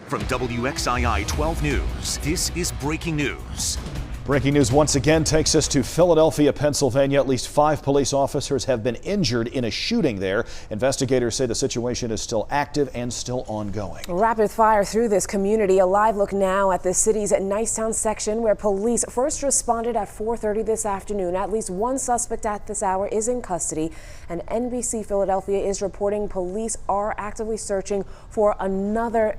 From WXII 12 News, this is breaking news. Breaking news once again takes us to Philadelphia, Pennsylvania. At least 5 police officers have been injured in a shooting there. Investigators say the situation is still active and still ongoing. Rapid fire through this community. A live look now at the city's Nicetown section, where police first responded at 4:30 this afternoon. At least one suspect at this hour is in custody, and NBC Philadelphia is reporting police are actively searching for another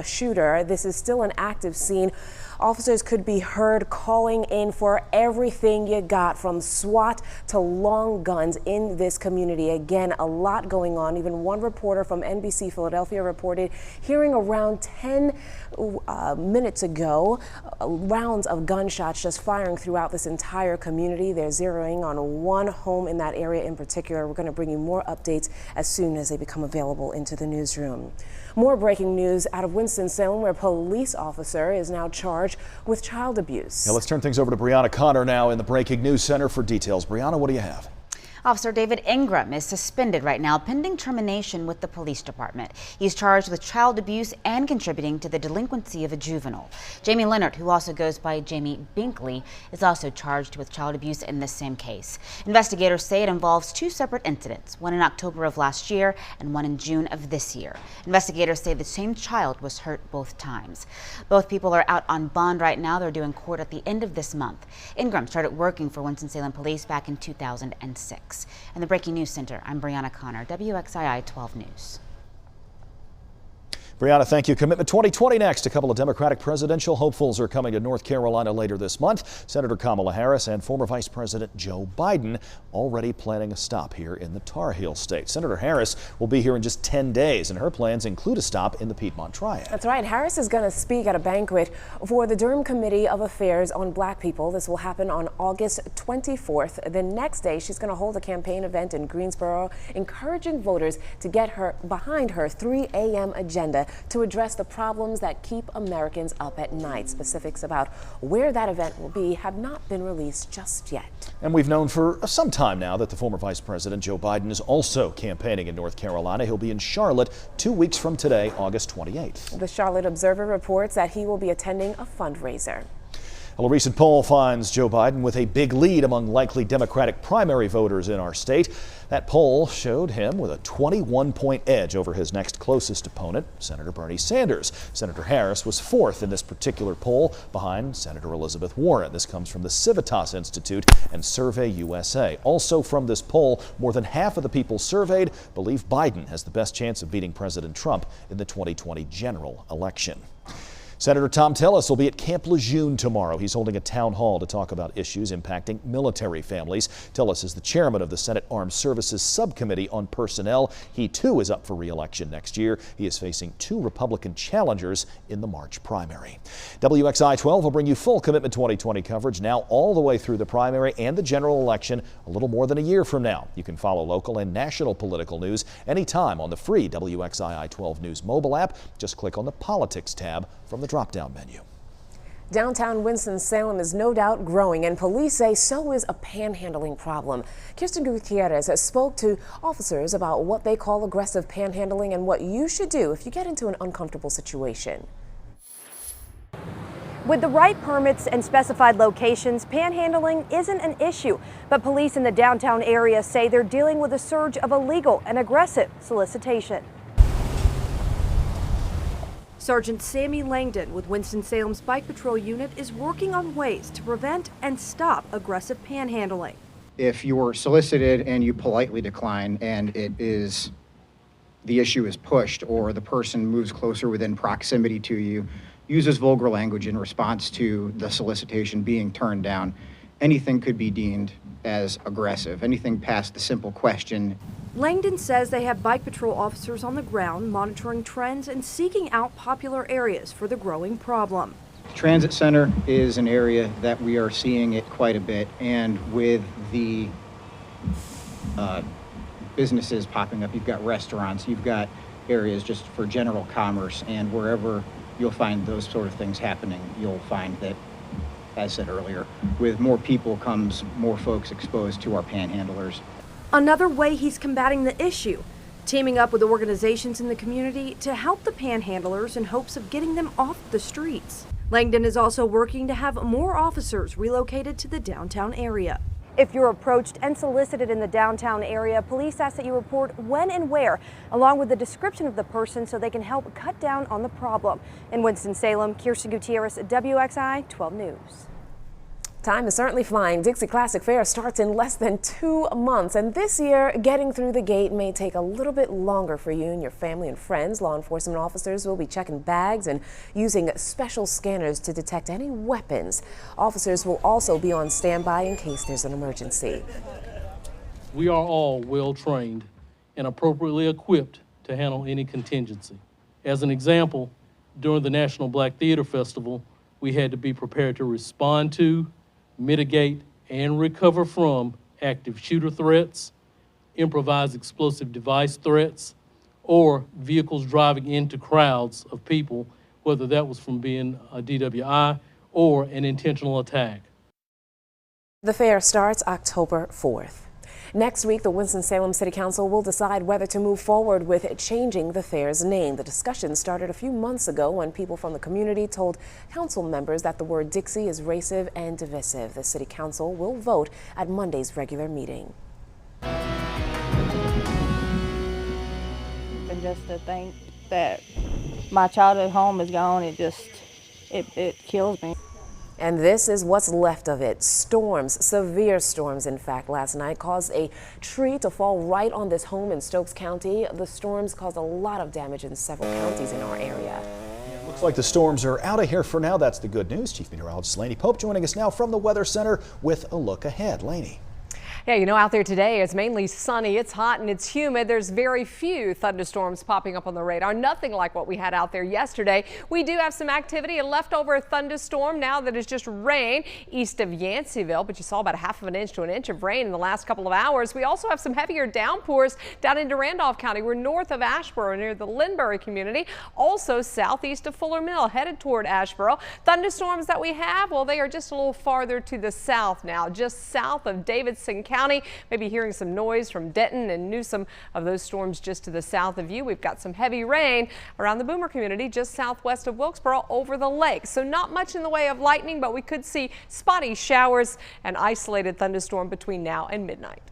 shooter. This is still an active scene. Officers could be heard calling in for everything you got, from SWAT to long guns in this community. Again, a lot going on. Even one reporter from NBC Philadelphia reported hearing around 10 minutes ago rounds of gunshots just firing throughout this entire community. They're zeroing on one home in that area in particular. We're going to bring you more updates as soon as they become available into the newsroom. More breaking news out of Winston-Salem, where a police officer is now charged with child abuse. Now let's turn things over to Brianna Connor now in the Breaking News Center for details. Brianna, what do you have? Officer David Ingram is suspended right now pending termination with the police department. He's charged with child abuse and contributing to the delinquency of a juvenile. Jamie Leonard, who also goes by Jamie Binkley, is also charged with child abuse in this same case. Investigators say it involves 2 separate incidents, one in October of last year and one in June of this year. Investigators say the same child was hurt both times. Both people are out on bond right now. They're due in court at the end of this month. Ingram started working for Winston-Salem Police back in 2006. In the Breaking News Center, I'm Brianna Connor, WXII 12 News. Brianna, thank you. Commitment 2020 next. A couple of Democratic presidential hopefuls are coming to North Carolina later this month. Senator Kamala Harris and former Vice President Joe Biden already planning a stop here in the Tar Heel state. Senator Harris will be here in just 10 days, and her plans include a stop in the Piedmont Triad. That's right. Harris is going to speak at a banquet for the Durham Committee of Affairs on Black People. This will happen on August 24th. The next day, she's going to hold a campaign event in Greensboro, encouraging voters to get her behind her 3 a.m. agenda to address the problems that keep Americans up at night. Specifics about where that event will be have not been released just yet. And we've known for some time now that the former Vice President Joe Biden is also campaigning in North Carolina. He'll be in Charlotte 2 weeks from today, August 28th. The Charlotte Observer reports that he will be attending a fundraiser. Well, a recent poll finds Joe Biden with a big lead among likely Democratic primary voters in our state. That poll showed him with a 21-point edge over his next closest opponent, Senator Bernie Sanders. Senator Harris was 4th in this particular poll, behind Senator Elizabeth Warren. This comes from the Civitas Institute and Survey USA. Also from this poll, more than half of the people surveyed believe Biden has the best chance of beating President Trump in the 2020 general election. Senator Thom Tillis will be at Camp Lejeune tomorrow. He's holding a town hall to talk about issues impacting military families. Tillis is the chairman of the Senate Armed Services Subcommittee on Personnel. He too is up for re-election next year. He is facing 2 Republican challengers in the March primary. WXI 12 will bring you full Commitment 2020 coverage now all the way through the primary and the general election a little more than a year from now. You can follow local and national political news anytime on the free WXII 12 News mobile app. Just click on the Politics tab from the drop-down menu. Downtown Winston-Salem is no doubt growing, and police say so is a panhandling problem. Kirsten Gutierrez spoke to officers about what they call aggressive panhandling and what you should do if you get into an uncomfortable situation. With the right permits and specified locations, panhandling isn't an issue. But police in the downtown area say they're dealing with a surge of illegal and aggressive solicitation. Sergeant Sammy Langdon with Winston-Salem's Bike Patrol Unit is working on ways to prevent and stop aggressive panhandling. If you're solicited and you politely decline and the issue is pushed, or the person moves closer within proximity to you, uses vulgar language in response to the solicitation being turned down, anything could be deemed as aggressive. Anything past the simple question. Langdon says they have Bike Patrol officers on the ground monitoring trends and seeking out popular areas for the growing problem. The Transit Center is an area that we are seeing it quite a bit, and with the businesses popping up, you've got restaurants, you've got areas just for general commerce, and wherever you'll find those sort of things happening, you'll find that, as said earlier, with more people comes more folks exposed to our panhandlers. Another way he's combating the issue, teaming up with organizations in the community to help the panhandlers in hopes of getting them off the streets. Langdon is also working to have more officers relocated to the downtown area. If you're approached and solicited in the downtown area, police ask that you report when and where, along with the description of the person so they can help cut down on the problem. In Winston-Salem, Kirsten Gutierrez, WXI 12 News. Time is certainly flying. Dixie Classic Fair starts in less than 2 months, and this year, getting through the gate may take a little bit longer for you and your family and friends. Law enforcement officers will be checking bags and using special scanners to detect any weapons. Officers will also be on standby in case there's an emergency. We are all well trained and appropriately equipped to handle any contingency. As an example, during the National Black Theater Festival, we had to be prepared to respond to, mitigate, and recover from active shooter threats, improvised explosive device threats, or vehicles driving into crowds of people, whether that was from being a DWI or an intentional attack. The fair starts October 4th. Next week, the Winston-Salem City Council will decide whether to move forward with changing the fair's name. The discussion started a few months ago when people from the community told council members that the word Dixie is racist and divisive. The City Council will vote at Monday's regular meeting. And just to think that my childhood home is gone, it kills me. And this is what's left of it. Storms, severe storms, in fact, last night caused a tree to fall right on this home in Stokes County. The storms caused a lot of damage in several counties in our area. Looks like the storms are out of here for now. That's the good news. Chief Meteorologist Lainey Pope joining us now from the Weather Center with a look ahead. Lainey. Yeah, you know, out there today, it's mainly sunny, it's hot and it's humid. There's very few thunderstorms popping up on the radar. Nothing like what we had out there yesterday. We do have some activity, a leftover thunderstorm now that is just rain east of Yanceyville, but you saw about 1/2 inch to 1 inch of rain in the last couple of hours. We also have some heavier downpours down into Randolph County. We're north of Asheboro near the Linbury community, also southeast of Fuller Mill, headed toward Asheboro. Thunderstorms that we have, well, they are just a little farther to the south now, just south of Davidson County. Maybe hearing some noise from Denton and Newsom of those storms just to the south of you. We've got some heavy rain around the Boomer community just southwest of Wilkesboro over the lake. So not much in the way of lightning, but we could see spotty showers and isolated thunderstorm between now and midnight.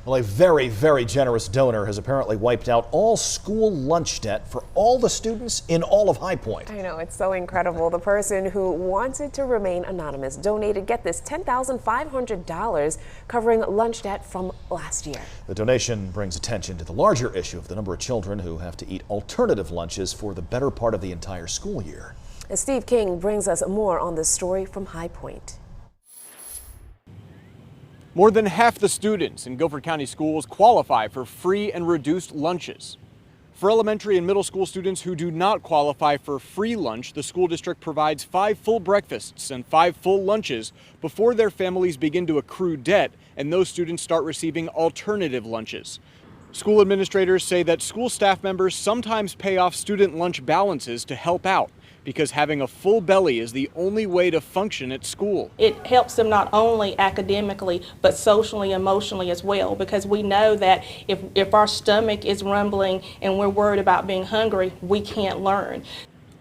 Well, a very, very generous donor has apparently wiped out all school lunch debt for all the students in all of High Point. I know, it's so incredible. The person who wanted to remain anonymous donated, get this, $10,500 covering lunch debt from last year. The donation brings attention to the larger issue of the number of children who have to eat alternative lunches for the better part of the entire school year. Steve King brings us more on this story from High Point. More than half the students in Guilford County schools qualify for free and reduced lunches. For elementary and middle school students who do not qualify for free lunch, the school district provides 5 full breakfasts and 5 full lunches before their families begin to accrue debt and those students start receiving alternative lunches. School administrators say that school staff members sometimes pay off student lunch balances to help out, because having a full belly is the only way to function at school. It helps them not only academically, but socially, emotionally as well, because we know that if our stomach is rumbling and we're worried about being hungry, we can't learn.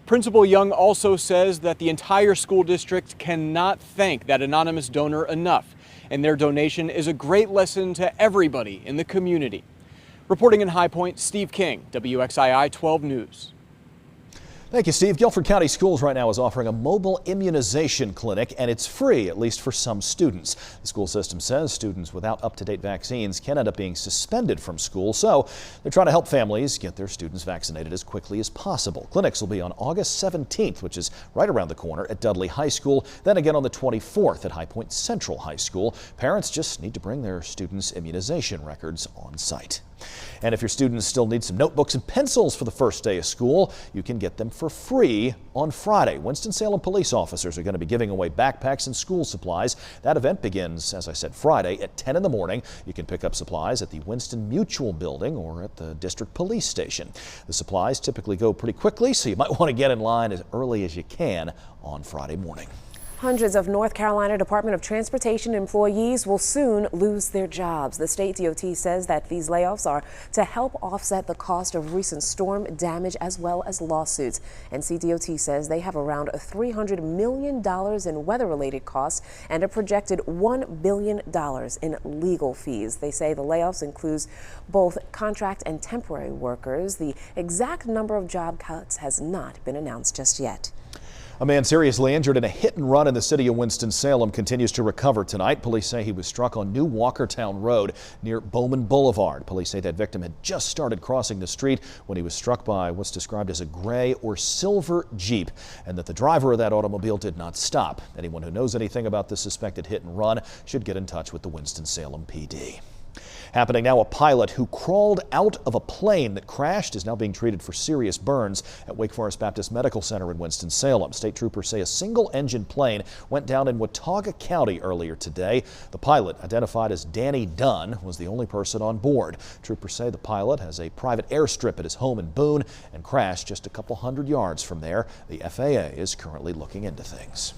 Principal Young also says that the entire school district cannot thank that anonymous donor enough, and their donation is a great lesson to everybody in the community. Reporting in High Point, Steve King, WXII 12 News. Thank you, Steve. Guilford County Schools right now is offering a mobile immunization clinic, and it's free, at least for some students. The school system says students without up-to-date vaccines can end up being suspended from school, so they're trying to help families get their students vaccinated as quickly as possible. Clinics will be on August 17th, which is right around the corner at Dudley High School, then again on the 24th at High Point Central High School. Parents just need to bring their students' immunization records on site. And if your students still need some notebooks and pencils for the first day of school, you can get them for free on Friday. Winston-Salem police officers are going to be giving away backpacks and school supplies. That event begins, as I said, Friday at 10 in the morning. You can pick up supplies at the Winston Mutual Building or at the District Police Station. The supplies typically go pretty quickly, so you might want to get in line as early as you can on Friday morning. Hundreds of North Carolina Department of Transportation employees will soon lose their jobs. The state DOT says that these layoffs are to help offset the cost of recent storm damage as well as lawsuits. NCDOT says they have around $300 million in weather-related costs and a projected $1 billion in legal fees. They say the layoffs includes both contract and temporary workers. The exact number of job cuts has not been announced just yet. A man seriously injured in a hit and run in the city of Winston-Salem continues to recover tonight. Police say he was struck on New Walkertown Road near Bowman Boulevard. Police say that victim had just started crossing the street when he was struck by what's described as a gray or silver Jeep, and that the driver of that automobile did not stop. Anyone who knows anything about the suspected hit and run should get in touch with the Winston-Salem PD. Happening now, a pilot who crawled out of a plane that crashed is now being treated for serious burns at Wake Forest Baptist Medical Center in Winston-Salem. State troopers say a single-engine plane went down in Watauga County earlier today. The pilot, identified as Danny Dunn, was the only person on board. Troopers say the pilot has a private airstrip at his home in Boone and crashed just a couple hundred yards from there. The FAA is currently looking into things.